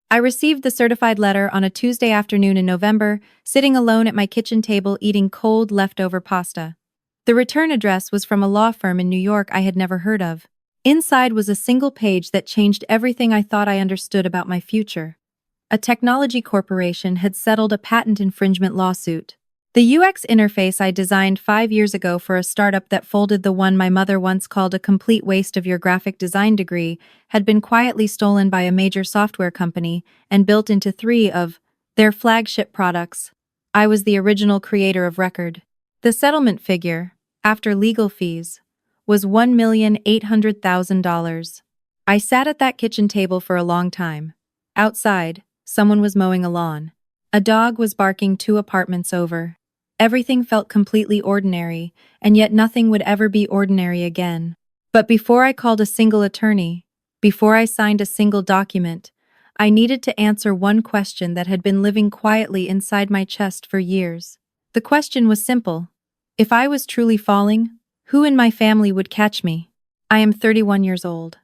I received the certified letter on a Tuesday afternoon in November, sitting alone at my kitchen table eating cold leftover pasta. The return address was from a law firm in New York I had never heard of. Inside was a single page that changed everything I thought I understood about my future. A technology corporation had settled a patent infringement lawsuit. The UX interface I designed 5 years ago for a startup that folded the one my mother once called a complete waste of your graphic design degree had been quietly stolen by a major software company and built into 3 of their flagship products. I was the original creator of record. The settlement figure, after legal fees, was $1,800,000. I sat at that kitchen table for a long time. Outside, someone was mowing a lawn. A dog was barking 2 apartments over. Everything felt completely ordinary, and yet nothing would ever be ordinary again. But before I called a single attorney, before I signed a single document, I needed to answer one question that had been living quietly inside my chest for years. The question was simple. If I was truly falling, who in my family would catch me? I am 31 years old.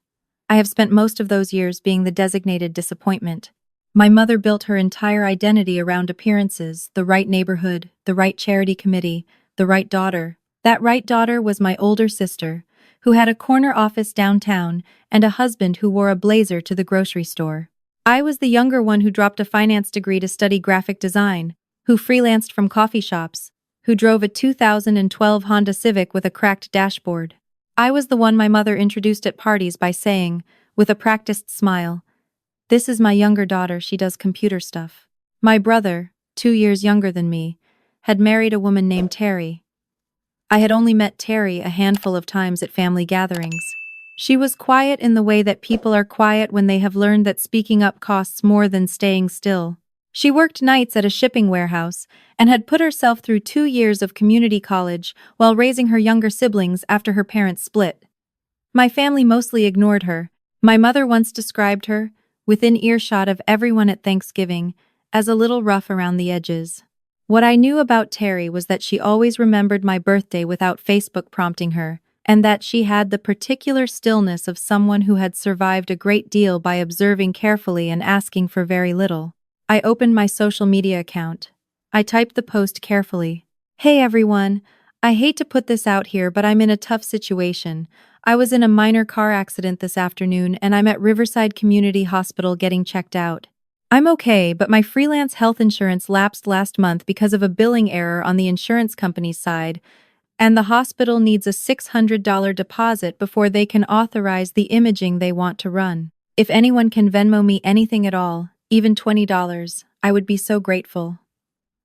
I have spent most of those years being the designated disappointment. My mother built her entire identity around appearances, the right neighborhood, the right charity committee, the right daughter. That right daughter was my older sister, who had a corner office downtown and a husband who wore a blazer to the grocery store. I was the younger one who dropped a finance degree to study graphic design, who freelanced from coffee shops, who drove a 2012 Honda Civic with a cracked dashboard. I was the one my mother introduced at parties by saying, with a practiced smile, "This is my younger daughter, she does computer stuff." My brother, 2 years younger than me, had married a woman named Terry. I had only met Terry a handful of times at family gatherings. She was quiet in the way that people are quiet when they have learned that speaking up costs more than staying still. She worked nights at a shipping warehouse and had put herself through 2 years of community college while raising her younger siblings after her parents split. My family mostly ignored her. My mother once described her, within earshot of everyone at Thanksgiving, as a little rough around the edges. What I knew about Terry was that she always remembered my birthday without Facebook prompting her, and that she had the particular stillness of someone who had survived a great deal by observing carefully and asking for very little. I opened my social media account. I typed the post carefully. "Hey everyone, I hate to put this out here, but I'm in a tough situation. I was in a minor car accident this afternoon and I'm at Riverside Community Hospital getting checked out. I'm okay, but my freelance health insurance lapsed last month because of a billing error on the insurance company's side, and the hospital needs a $600 deposit before they can authorize the imaging they want to run. If anyone can Venmo me anything at all, even $20, I would be so grateful.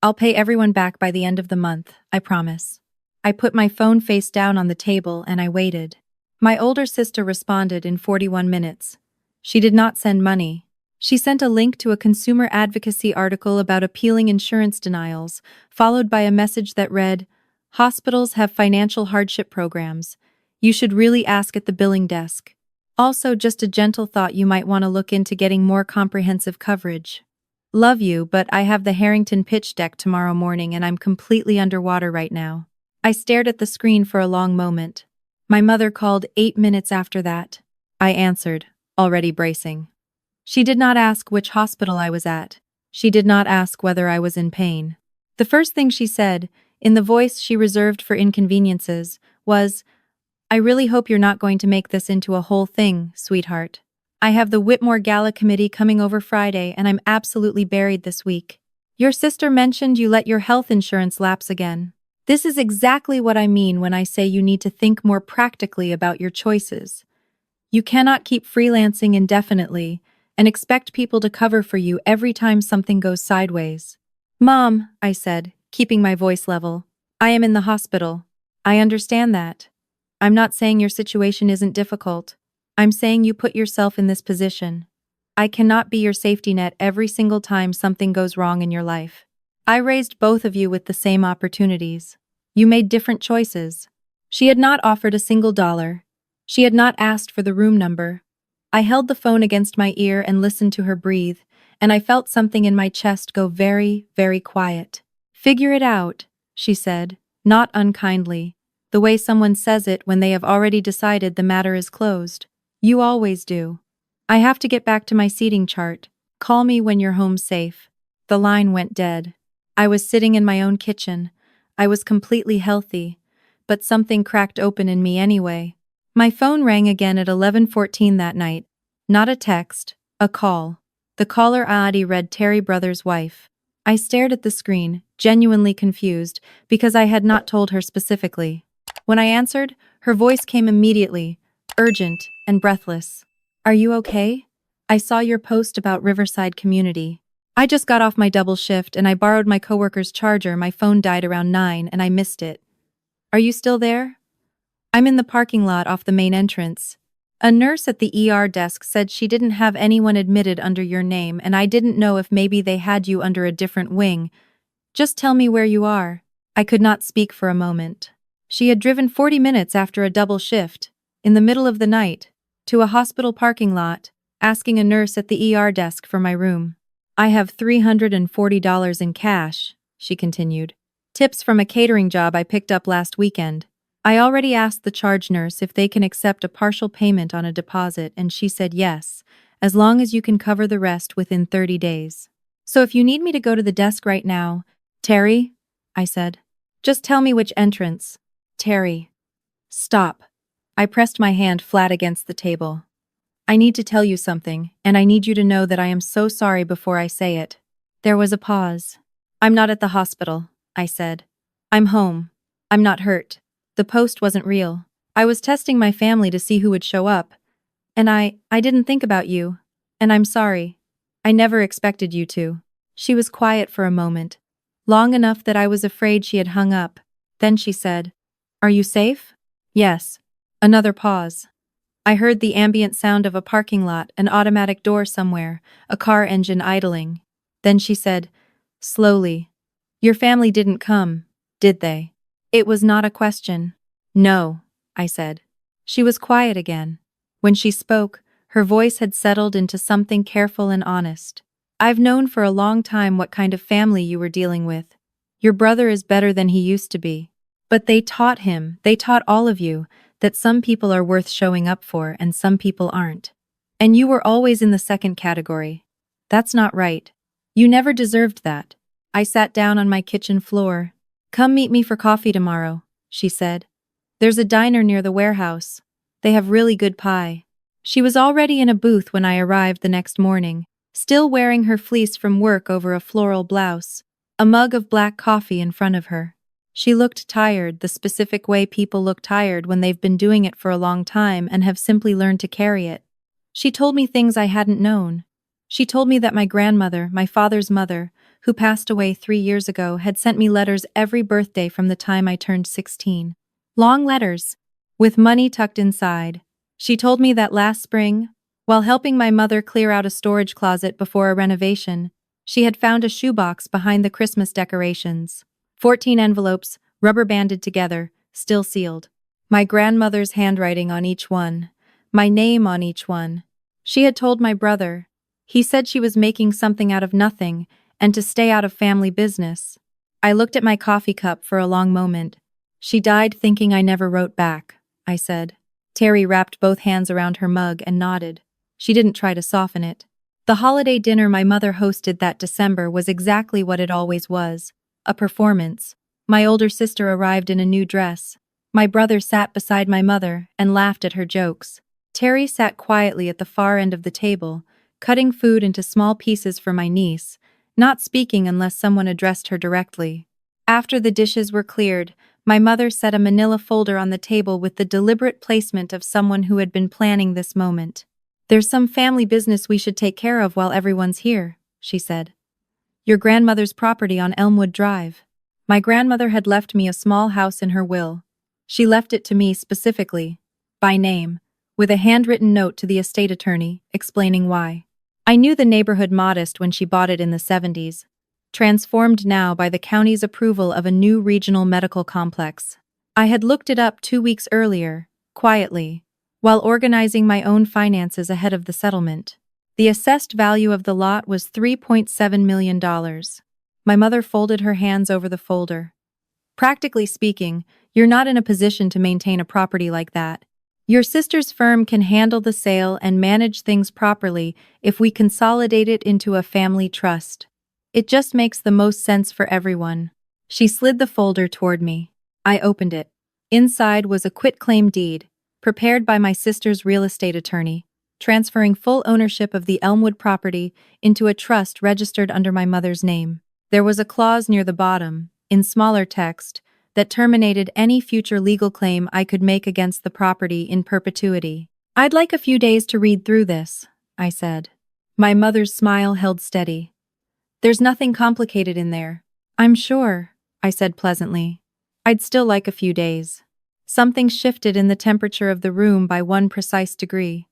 I'll pay everyone back by the end of the month, I promise." I put my phone face down on the table and I waited. My older sister responded in 41 minutes. She did not send money. She sent a link to a consumer advocacy article about appealing insurance denials, followed by a message that read, "Hospitals have financial hardship programs. You should really ask at the billing desk. Also, just a gentle thought, you might want to look into getting more comprehensive coverage. Love you, but I have the Harrington pitch deck tomorrow morning and I'm completely underwater right now." I stared at the screen for a long moment. My mother called 8 minutes after that. I answered, already bracing. She did not ask which hospital I was at. She did not ask whether I was in pain. The first thing she said, in the voice she reserved for inconveniences, was, "I really hope you're not going to make this into a whole thing, sweetheart. I have the Whitmore Gala Committee coming over Friday and I'm absolutely buried this week. Your sister mentioned you let your health insurance lapse again. This is exactly what I mean when I say you need to think more practically about your choices. You cannot keep freelancing indefinitely and expect people to cover for you every time something goes sideways." "Mom," I said, keeping my voice level, "I am in the hospital. I understand that. I'm not saying your situation isn't difficult. I'm saying you put yourself in this position. I cannot be your safety net every single time something goes wrong in your life. I raised both of you with the same opportunities. You made different choices." She had not offered a single dollar. She had not asked for the room number. I held the phone against my ear and listened to her breathe, and I felt something in my chest go very, very quiet. "Figure it out," she said, not unkindly, the way someone says it when they have already decided the matter is closed. "You always do." I have to get back to my seating chart. Call me when you're home safe. The line went dead. I was sitting in my own kitchen. I was completely healthy, but something cracked open in me anyway. My phone rang again at 11:14 that night. Not a text, a call. The caller ID read Terry Brothers' wife. I stared at the screen, genuinely confused, because I had not told her specifically. When I answered, her voice came immediately, urgent and breathless. Are you okay? I saw your post about Riverside Community. I just got off my double shift and I borrowed my coworker's charger. My phone died around 9 and I missed it. Are you still there? I'm in the parking lot off the main entrance. A nurse at the ER desk said she didn't have anyone admitted under your name and I didn't know if maybe they had you under a different wing. Just tell me where you are. I could not speak for a moment. She had driven 40 minutes after a double shift, in the middle of the night, to a hospital parking lot, asking a nurse at the ER desk for my room. I have $340 in cash, she continued. Tips from a catering job I picked up last weekend. I already asked the charge nurse if they can accept a partial payment on a deposit and she said yes, as long as you can cover the rest within 30 days. So if you need me to go to the desk right now, Terry, I said. Just tell me which entrance. Terry. Stop. I pressed my hand flat against the table. I need to tell you something, and I need you to know that I am so sorry before I say it. There was a pause. I'm not at the hospital, I said. I'm home. I'm not hurt. The post wasn't real. I was testing my family to see who would show up. And I didn't think about you. And I'm sorry. I never expected you to. She was quiet for a moment. Long enough that I was afraid she had hung up. Then she said, Are you safe? Yes. Another pause. I heard the ambient sound of a parking lot, an automatic door somewhere, a car engine idling. Then she said, slowly, Your family didn't come, did they? It was not a question. No, I said. She was quiet again. When she spoke, her voice had settled into something careful and honest. I've known for a long time what kind of family you were dealing with. Your brother is better than he used to be. But they taught all of you, that some people are worth showing up for and some people aren't. And you were always in the second category. That's not right. You never deserved that. I sat down on my kitchen floor. Come meet me for coffee tomorrow, she said. There's a diner near the warehouse. They have really good pie. She was already in a booth when I arrived the next morning, still wearing her fleece from work over a floral blouse, a mug of black coffee in front of her. She looked tired, the specific way people look tired when they've been doing it for a long time and have simply learned to carry it. She told me things I hadn't known. She told me that my grandmother, my father's mother, who passed away 3 years ago, had sent me letters every birthday from the time I turned 16. Long letters, with money tucked inside. She told me that last spring, while helping my mother clear out a storage closet before a renovation, she had found a shoebox behind the Christmas decorations. 14 envelopes, rubber banded together, still sealed. My grandmother's handwriting on each one. My name on each one. She had told my brother. He said she was making something out of nothing, and to stay out of family business. I looked at my coffee cup for a long moment. She died thinking I never wrote back, I said. Terry wrapped both hands around her mug and nodded. She didn't try to soften it. The holiday dinner my mother hosted that December was exactly what it always was. A performance. My older sister arrived in a new dress. My brother sat beside my mother and laughed at her jokes. Terry sat quietly at the far end of the table, cutting food into small pieces for my niece, not speaking unless someone addressed her directly. After the dishes were cleared, my mother set a manila folder on the table with the deliberate placement of someone who had been planning this moment. There's some family business we should take care of while everyone's here, she said. Your grandmother's property on Elmwood Drive. My grandmother had left me a small house in her will. She left it to me specifically, by name, with a handwritten note to the estate attorney, explaining why. I knew the neighborhood modest when she bought it in the 70s, transformed now by the county's approval of a new regional medical complex. I had looked it up 2 weeks earlier, quietly, while organizing my own finances ahead of the settlement. The assessed value of the lot was $3.7 million. My mother folded her hands over the folder. Practically speaking, you're not in a position to maintain a property like that. Your sister's firm can handle the sale and manage things properly if we consolidate it into a family trust. It just makes the most sense for everyone. She slid the folder toward me. I opened it. Inside was a quitclaim deed, prepared by my sister's real estate attorney, transferring full ownership of the Elmwood property into a trust registered under my mother's name. There was a clause near the bottom, in smaller text, that terminated any future legal claim I could make against the property in perpetuity. "I'd like a few days to read through this," I said. My mother's smile held steady. "There's nothing complicated in there." "I'm sure," I said pleasantly. "I'd still like a few days." Something shifted in the temperature of the room by 1 precise degree.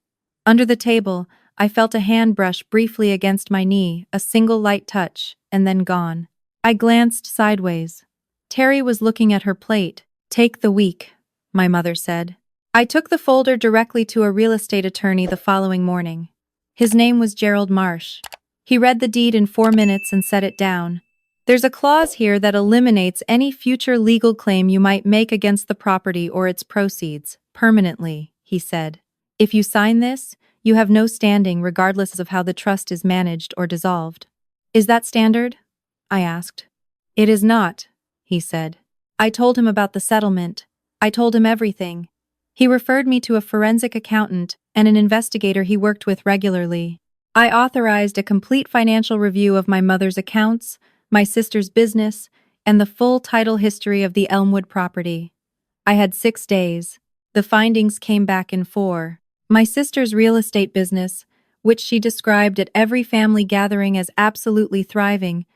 Under the table, I felt a hand brush briefly against my knee, a single light touch, and then gone. I glanced sideways. Terry was looking at her plate. "Take the week," my mother said. I took the folder directly to a real estate attorney the following morning. His name was Gerald Marsh. He read the deed in 4 minutes and set it down. "There's a clause here that eliminates any future legal claim you might make against the property or its proceeds, permanently," he said. "If you sign this, you have no standing regardless of how the trust is managed or dissolved." "Is that standard?" I asked. "It is not," he said. I told him about the settlement. I told him everything. He referred me to a forensic accountant and an investigator he worked with regularly. I authorized a complete financial review of my mother's accounts, my sister's business, and the full title history of the Elmwood property. I had 6 days. The findings came back in 4. My sister's real estate business, which she described at every family gathering as absolutely thriving,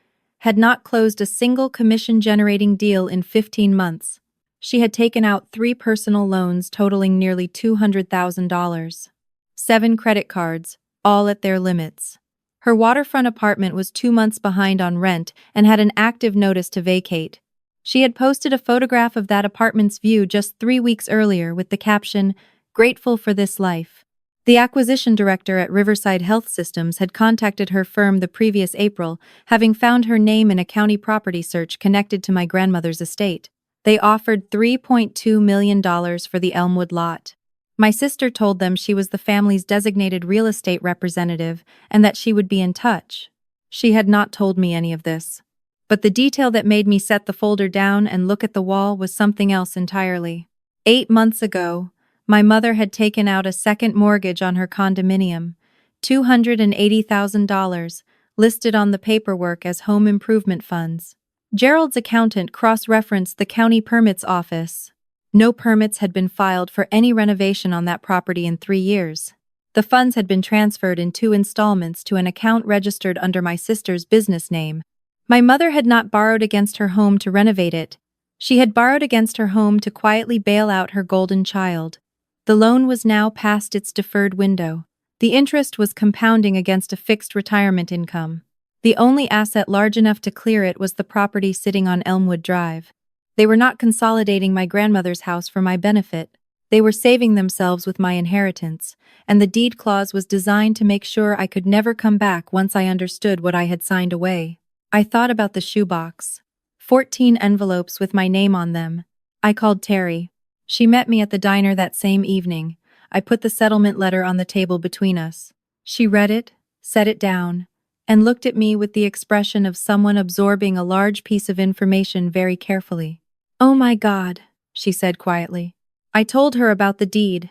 had not closed a single commission-generating deal in 15 months. She had taken out 3 personal loans totaling nearly $200,000. 7 credit cards, all at their limits. Her waterfront apartment was 2 months behind on rent and had an active notice to vacate. She had posted a photograph of that apartment's view just 3 weeks earlier with the caption, "Grateful for this life." The acquisition director at Riverside Health Systems had contacted her firm the previous April, having found her name in a county property search connected to my grandmother's estate. They offered $3.2 million for the Elmwood lot. My sister told them she was the family's designated real estate representative and that she would be in touch. She had not told me any of this. But the detail that made me set the folder down and look at the wall was something else entirely. 8 months ago, my mother had taken out a second mortgage on her condominium, $280,000, listed on the paperwork as home improvement funds. Gerald's accountant cross-referenced the county permits office. No permits had been filed for any renovation on that property in 3 years. The funds had been transferred in 2 installments to an account registered under my sister's business name. My mother had not borrowed against her home to renovate it. She had borrowed against her home to quietly bail out her golden child. The loan was now past its deferred window. The interest was compounding against a fixed retirement income. The only asset large enough to clear it was the property sitting on Elmwood Drive. They were not consolidating my grandmother's house for my benefit. They were saving themselves with my inheritance, and the deed clause was designed to make sure I could never come back once I understood what I had signed away. I thought about the shoebox. 14 envelopes with my name on them. I called Terry. She met me at the diner that same evening. I put the settlement letter on the table between us. She read it, set it down, and looked at me with the expression of someone absorbing a large piece of information very carefully. "Oh my God," she said quietly. I told her about the deed.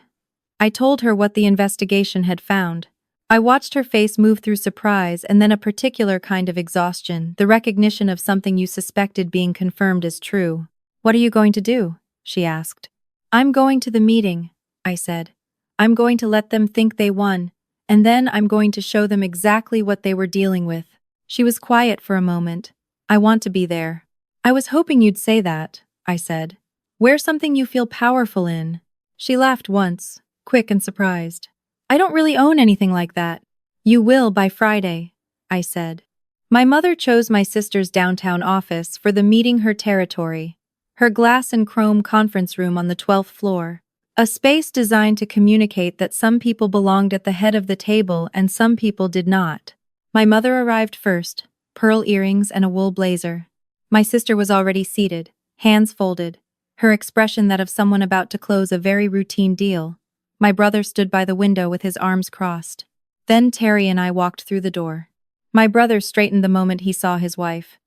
I told her what the investigation had found. I watched her face move through surprise and then a particular kind of exhaustion, the recognition of something you suspected being confirmed as true. "What are you going to do?" she asked. "I'm going to the meeting," I said. "I'm going to let them think they won, and then I'm going to show them exactly what they were dealing with." She was quiet for a moment. "I want to be there." "I was hoping you'd say that," I said. "Wear something you feel powerful in." She laughed once, quick and surprised. "I don't really own anything like that." "You will by Friday," I said. My mother chose my sister's downtown office for the meeting her territory, her glass and chrome conference room on the 12th floor, a space designed to communicate that some people belonged at the head of the table and some people did not. My mother arrived first, pearl earrings and a wool blazer. My sister was already seated, hands folded, her expression that of someone about to close a very routine deal. My brother stood by the window with his arms crossed. Then Terry and I walked through the door. My brother straightened the moment he saw his wife.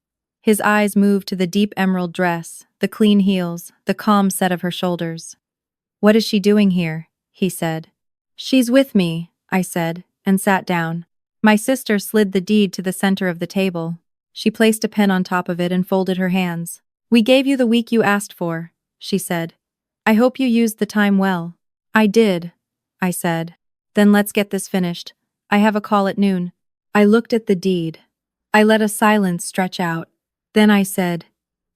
His eyes moved to the deep emerald dress, the clean heels, the calm set of her shoulders. "What is she doing here?" he said. "She's with me," I said, and sat down. My sister slid the deed to the center of the table. She placed a pen on top of it and folded her hands. "We gave you the week you asked for," she said. "I hope you used the time well." "I did," I said. "Then let's get this finished. I have a call at noon." I looked at the deed. I let a silence stretch out. Then I said,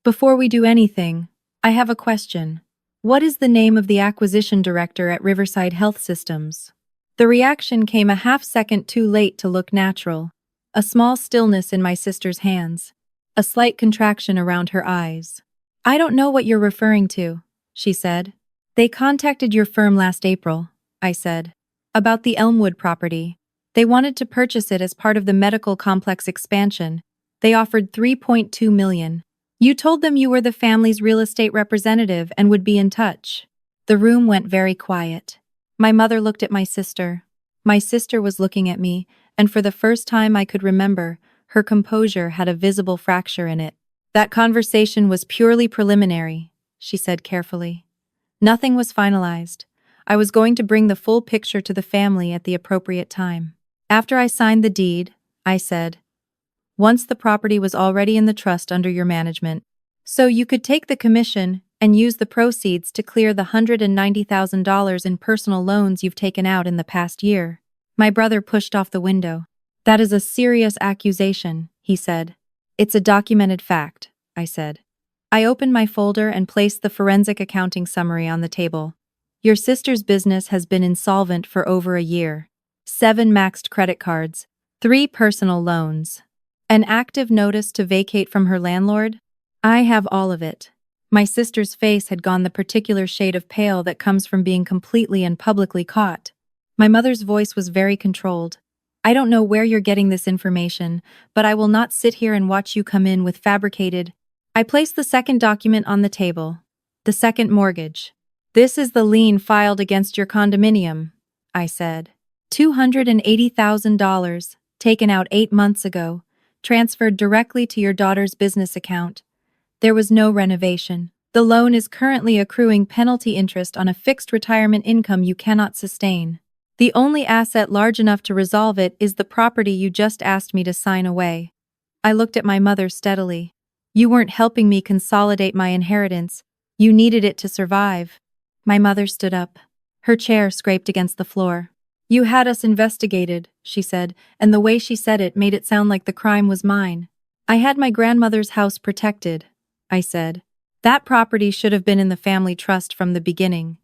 "Before we do anything, I have a question. What is the name of the acquisition director at Riverside Health Systems?" The reaction came a half-second too late to look natural. A small stillness in my sister's hands. A slight contraction around her eyes. "I don't know what you're referring to," she said. "They contacted your firm last April," I said, "about the Elmwood property. They wanted to purchase it as part of the medical complex expansion. They offered $3.2 million. You told them you were the family's real estate representative and would be in touch." The room went very quiet. My mother looked at my sister. My sister was looking at me, and for the first time I could remember, her composure had a visible fracture in it. "That conversation was purely preliminary," she said carefully. "Nothing was finalized. I was going to bring the full picture to the family at the appropriate time. After I signed the deed," I said, "once the property was already in the trust under your management, so you could take the commission and use the proceeds to clear the $190,000 in personal loans you've taken out in the past year." My brother pushed off the window. "That is a serious accusation," he said. "It's a documented fact," I said. I opened my folder and placed the forensic accounting summary on the table. "Your sister's business has been insolvent for over a year. 7 maxed credit cards, 3 personal loans. An active notice to vacate from her landlord? I have all of it." My sister's face had gone the particular shade of pale that comes from being completely and publicly caught. My mother's voice was very controlled. "I don't know where you're getting this information, but I will not sit here and watch you come in with fabricated—" I placed the second document on the table. "The second mortgage. This is the lien filed against your condominium," I said. $280,000, taken out 8 months ago, transferred directly to your daughter's business account. There was no renovation. The loan is currently accruing penalty interest on a fixed retirement income you cannot sustain. The only asset large enough to resolve it is the property you just asked me to sign away." I looked at my mother steadily. "You weren't helping me consolidate my inheritance. You needed it to survive." My mother stood up. Her chair scraped against the floor. "You had us investigated," she said, and the way she said it made it sound like the crime was mine. "I had my grandmother's house protected," I said. "That property should have been in the family trust from the beginning.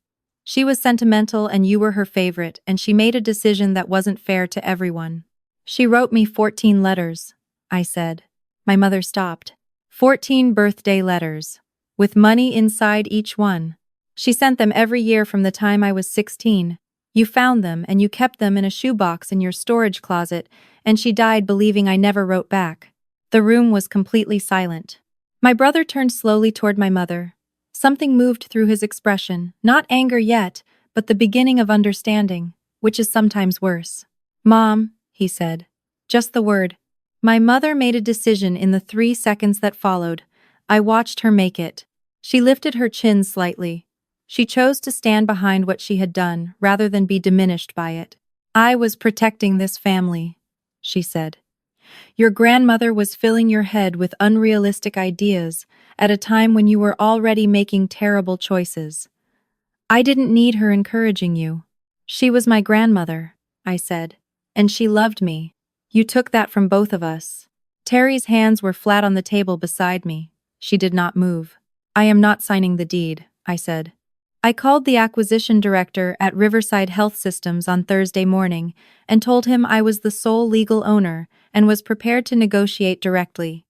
She was sentimental and you were her favorite, and she made a decision that wasn't fair to everyone. She wrote me 14 letters," I said. My mother stopped. 14 birthday letters, with money inside each one. "She sent them every year from the time I was 16. You found them and you kept them in a shoebox in your storage closet, and she died believing I never wrote back." The room was completely silent. My brother turned slowly toward my mother. Something moved through his expression, not anger yet, but the beginning of understanding, which is sometimes worse. "Mom," he said. Just the word. My mother made a decision in the 3 seconds that followed. I watched her make it. She lifted her chin slightly. She chose to stand behind what she had done, rather than be diminished by it. "I was protecting this family," she said. "Your grandmother was filling your head with unrealistic ideas at a time when you were already making terrible choices. I didn't need her encouraging you. She was my grandmother," I said, "and she loved me. You took that from both of us." Terry's hands were flat on the table beside me. She did not move. "I am not signing the deed," I said. I called the acquisition director at Riverside Health Systems on Thursday morning and told him I was the sole legal owner and was prepared to negotiate directly.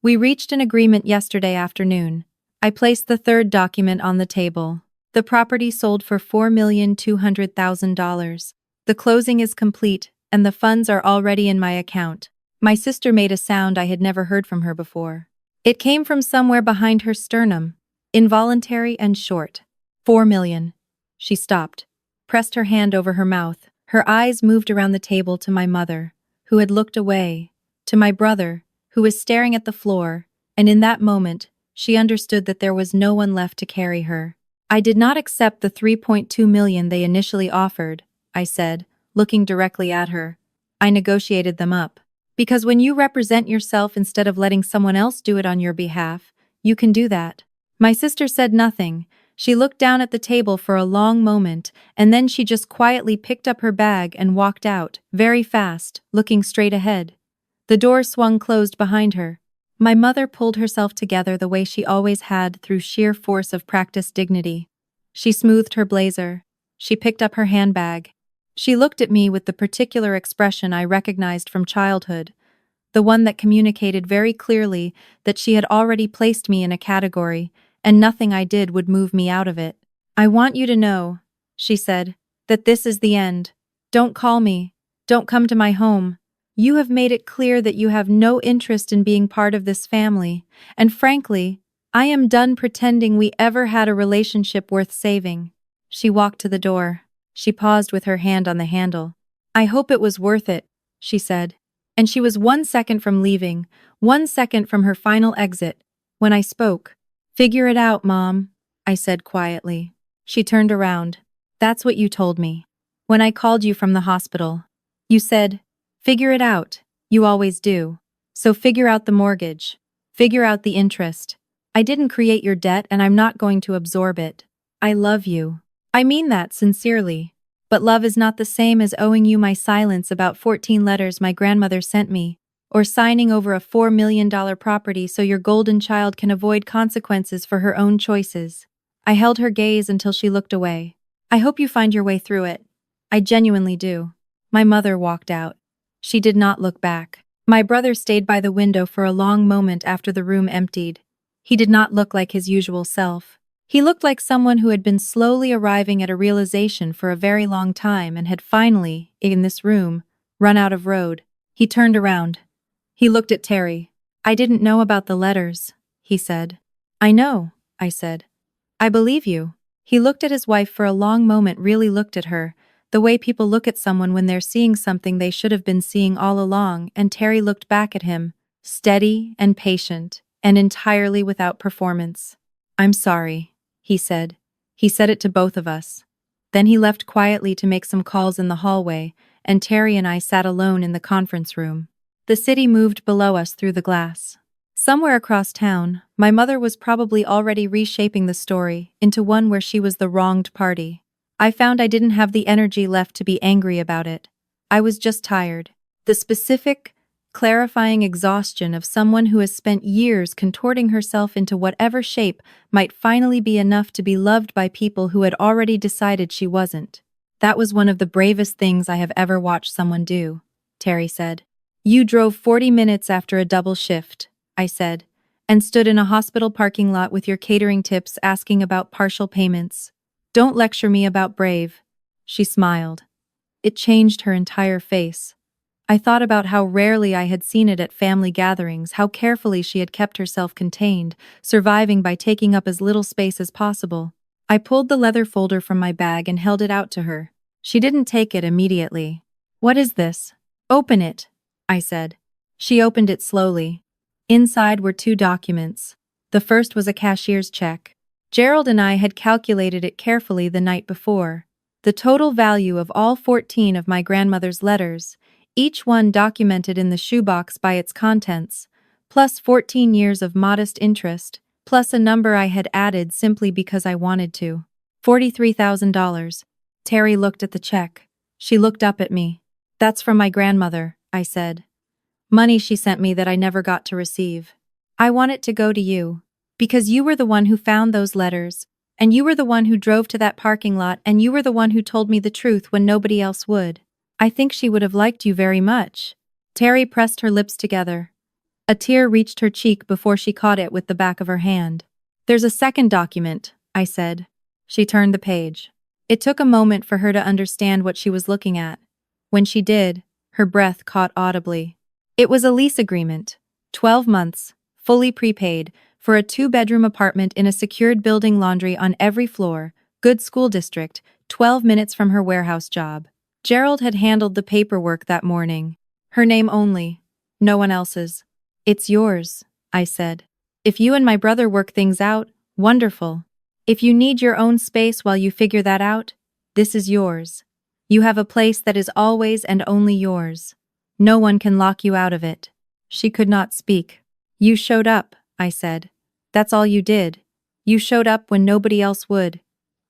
We reached an agreement yesterday afternoon. I placed the third document on the table. The property sold for $4,200,000. The closing is complete, and the funds are already in my account. My sister made a sound I had never heard from her before. It came from somewhere behind her sternum, involuntary and short. 4 million. She stopped. pressed her hand over her mouth. Her eyes moved around the table to my mother, who had looked away, to my brother, who was staring at the floor, and in that moment, she understood that there was no one left to carry her. I did not accept the 3.2 million they initially offered, I said, looking directly at her. I negotiated them up. Because when you represent yourself instead of letting someone else do it on your behalf, you can do that. My sister said nothing. She looked down at the table for a long moment, and then she just quietly picked up her bag and walked out, very fast, looking straight ahead. The door swung closed behind her. My mother pulled herself together the way she always had through sheer force of practiced dignity. She smoothed her blazer. She picked up her handbag. She looked at me with the particular expression I recognized from childhood, the one that communicated very clearly that she had already placed me in a category, and nothing I did would move me out of it. I want you to know, she said, that this is the end. Don't call me. Don't come to my home. You have made it clear that you have no interest in being part of this family, and frankly, I am done pretending we ever had a relationship worth saving. She walked to the door. She paused with her hand on the handle. I hope it was worth it, she said. And she was 1 second from leaving, 1 second from her final exit, when I spoke. Figure it out, Mom, I said quietly. She turned around. That's what you told me. When I called you from the hospital. You said, figure it out. You always do. So figure out the mortgage. Figure out the interest. I didn't create your debt and I'm not going to absorb it. I love you. I mean that sincerely. But love is not the same as owing you my silence about 14 letters my grandmother sent me, or signing over a $4 million property so your golden child can avoid consequences for her own choices. I held her gaze until she looked away. I hope you find your way through it. I genuinely do. My mother walked out. She did not look back. My brother stayed by the window for a long moment after the room emptied. He did not look like his usual self. He looked like someone who had been slowly arriving at a realization for a very long time and had finally, in this room, run out of road. He turned around. He looked at Terry. I didn't know about the letters, he said. I know, I said. I believe you. He looked at his wife for a long moment, really looked at her, the way people look at someone when they're seeing something they should have been seeing all along, and Terry looked back at him, steady and patient, and entirely without performance. I'm sorry, he said. He said it to both of us. Then he left quietly to make some calls in the hallway, and Terry and I sat alone in the conference room. The city moved below us through the glass. Somewhere across town, my mother was probably already reshaping the story into one where she was the wronged party. I found I didn't have the energy left to be angry about it. I was just tired. The specific, clarifying exhaustion of someone who has spent years contorting herself into whatever shape might finally be enough to be loved by people who had already decided she wasn't. That was one of the bravest things I have ever watched someone do, Terry said. You drove 40 minutes after a double shift, I said, and stood in a hospital parking lot with your catering tips asking about partial payments. Don't lecture me about brave. She smiled. It changed her entire face. I thought about how rarely I had seen it at family gatherings, how carefully she had kept herself contained, surviving by taking up as little space as possible. I pulled the leather folder from my bag and held it out to her. She didn't take it immediately. What is this? Open it, I said. She opened it slowly. Inside were 2 documents. The first was a cashier's check. Gerald and I had calculated it carefully the night before. The total value of all 14 of my grandmother's letters, each one documented in the shoebox by its contents, plus 14 years of modest interest, plus a number I had added simply because I wanted to. $43,000. Terry looked at the check. She looked up at me. That's from my grandmother, I said. Money she sent me that I never got to receive. I want it to go to you. Because you were the one who found those letters, and you were the one who drove to that parking lot, and you were the one who told me the truth when nobody else would. I think she would have liked you very much. Terry pressed her lips together. A tear reached her cheek before she caught it with the back of her hand. There's a second document, I said. She turned the page. It took a moment for her to understand what she was looking at. When she did, her breath caught audibly. It was a lease agreement, 12 months, fully prepaid, for a 2-bedroom apartment in a secured building, laundry on every floor, good school district, 12 minutes from her warehouse job. Gerald had handled the paperwork that morning. Her name only. No one else's. It's yours, I said. If you and my brother work things out, wonderful. If you need your own space while you figure that out, this is yours. You have a place that is always and only yours. No one can lock you out of it. She could not speak. You showed up, I said. That's all you did. You showed up when nobody else would.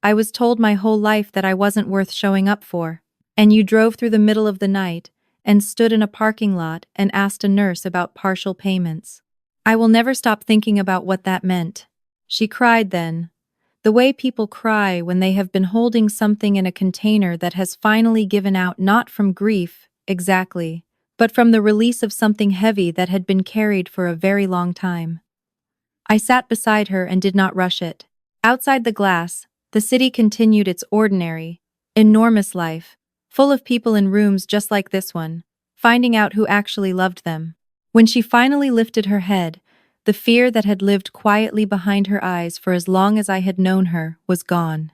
I was told my whole life that I wasn't worth showing up for. And you drove through the middle of the night and stood in a parking lot and asked a nurse about partial payments. I will never stop thinking about what that meant. She cried then. The way people cry when they have been holding something in a container that has finally given out, not from grief, exactly, but from the release of something heavy that had been carried for a very long time. I sat beside her and did not rush it. Outside the glass, the city continued its ordinary, enormous life, full of people in rooms just like this one, finding out who actually loved them. When she finally lifted her head, the fear that had lived quietly behind her eyes for as long as I had known her was gone.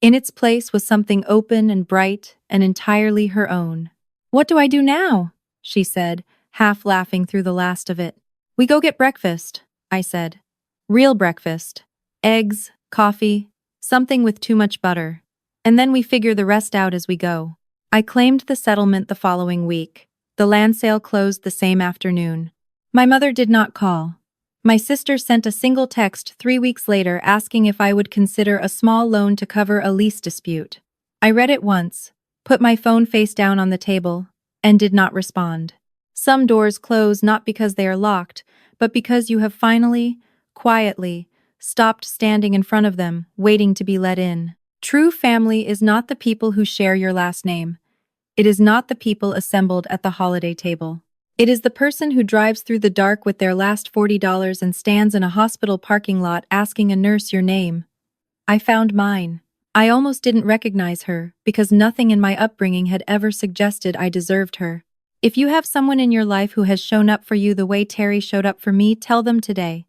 In its place was something open and bright and entirely her own. "What do I do now?" she said, half laughing through the last of it. "We go get breakfast," I said. "Real breakfast. Eggs, coffee, something with too much butter. And then we figure the rest out as we go." I claimed the settlement the following week. The land sale closed the same afternoon. My mother did not call. My sister sent a single text 3 weeks later asking if I would consider a small loan to cover a lease dispute. I read it once, put my phone face down on the table, and did not respond. Some doors close not because they are locked, but because you have finally, quietly, stopped standing in front of them, waiting to be let in. True family is not the people who share your last name. It is not the people assembled at the holiday table. It is the person who drives through the dark with their last $40 and stands in a hospital parking lot asking a nurse your name. I found mine. I almost didn't recognize her because nothing in my upbringing had ever suggested I deserved her. If you have someone in your life who has shown up for you the way Terry showed up for me, tell them today.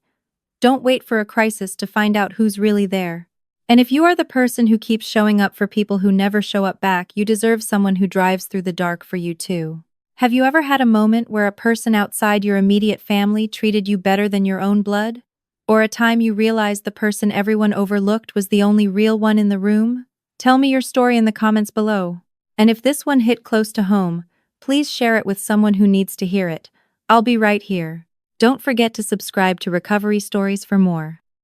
Don't wait for a crisis to find out who's really there. And if you are the person who keeps showing up for people who never show up back, you deserve someone who drives through the dark for you too. Have you ever had a moment where a person outside your immediate family treated you better than your own blood? Or a time you realized the person everyone overlooked was the only real one in the room? Tell me your story in the comments below. And if this one hit close to home, please share it with someone who needs to hear it. I'll be right here. Don't forget to subscribe to Recovery Stories for more.